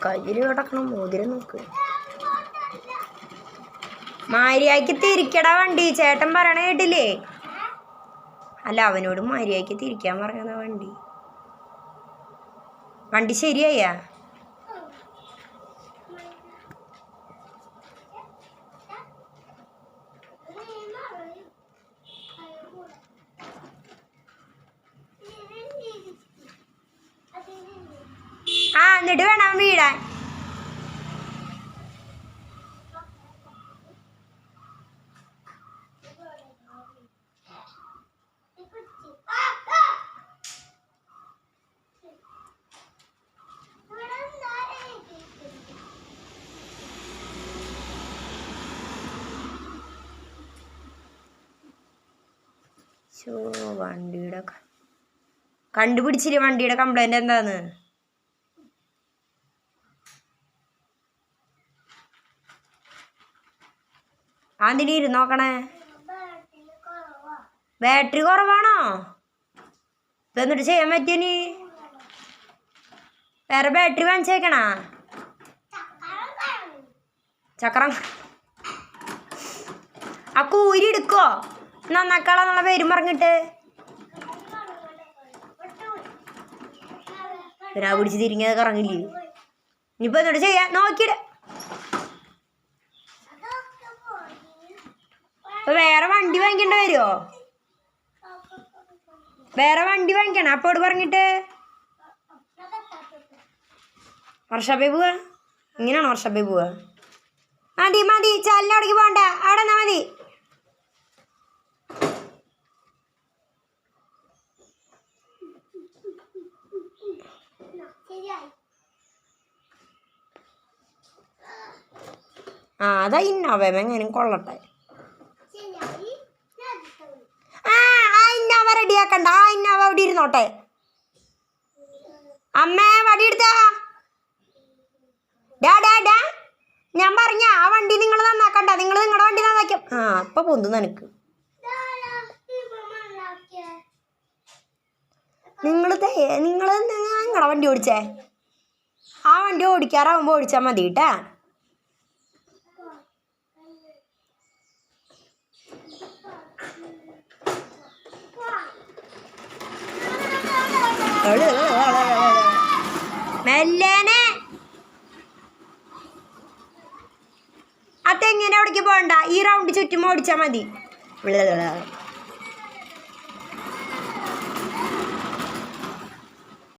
കയ്യിൽ കിടക്കണം മോതിരം നോക്ക്. മാരിയാക്കി തിരിക്കടാ വണ്ടി. ചേട്ടൻ പറയണ കേട്ടില്ലേ? അല്ല, അവനോട് മാരിയാക്കി തിരിക്കാൻ പറഞ്ഞതാ വണ്ടി. വണ്ടി ശരിയായ? എന്നിട്ട് വേണം വീടാൻ. വണ്ടിയുടെ കണ്ടുപിടിച്ചില്ലേ വണ്ടിയുടെ കംപ്ലൈന്റ് എന്താന്ന്? അതിന് ഇരുന്നോക്കണേ. ബാറ്ററി കുറവാണോ? ഇപ്പൊ എന്നിട്ട് ചെയ്യാൻ പറ്റിയനി? വേറെ ബാറ്ററി വാങ്ങിച്ചേക്കണാ? ചക്രം ആ കൂരി എടുക്കോ? നന്നാക്കാളെന്നുള്ള പേരും പറഞ്ഞിട്ട് ഒരാ പിടിച്ച് തിരിഞ്ഞത് കറങ്ങില്ലേ? ഇനിയിപ്പോ എന്നിട്ട് ചെയ്യാ നോക്കിയിട. വേറെ വണ്ടി വാങ്ങിക്കേണ്ട വരുമോ? വേറെ വണ്ടി വാങ്ങിക്കണം അപ്പോട് പറഞ്ഞിട്ട്. വർഷാപ്പേ പോവാ? ഇങ്ങനെയാണോ വർഷാപ്പേ പോവാ? മതി മതി, ചാലിനവിടേക്ക് പോകണ്ട, അവിടെ നിന്നാ മതി. അതാ ഇന്നോവ എങ്ങനെയും കൊള്ളട്ടെ. ആ ഇന്നോവ റെഡിയാക്കണ്ട, ആ ഇന്നോവ അവിടെ ഇരുന്നോട്ടെ. അമ്മേ വടി എടുത്താ. ഞാൻ പറഞ്ഞ ആ വണ്ടി നിങ്ങൾ നന്നാക്കണ്ട, നിങ്ങൾ നിങ്ങളുടെ വണ്ടി നന്നാക്കാം. അപ്പൊ പൊന്തു നിനക്ക്. നിങ്ങൾ നിങ്ങളുടെ വണ്ടി ഓടിച്ചേ. ആ വണ്ടി ഓടിക്കാറാവുമ്പോ ഓടിച്ചാൽ മതി കേട്ടാ. മെല്ലേനെ. അതെങ്ങനെ അവിടേക്ക് പോകണ്ട, ഈ റൗണ്ട് ചുറ്റും ഓടിച്ചാൽ മതി.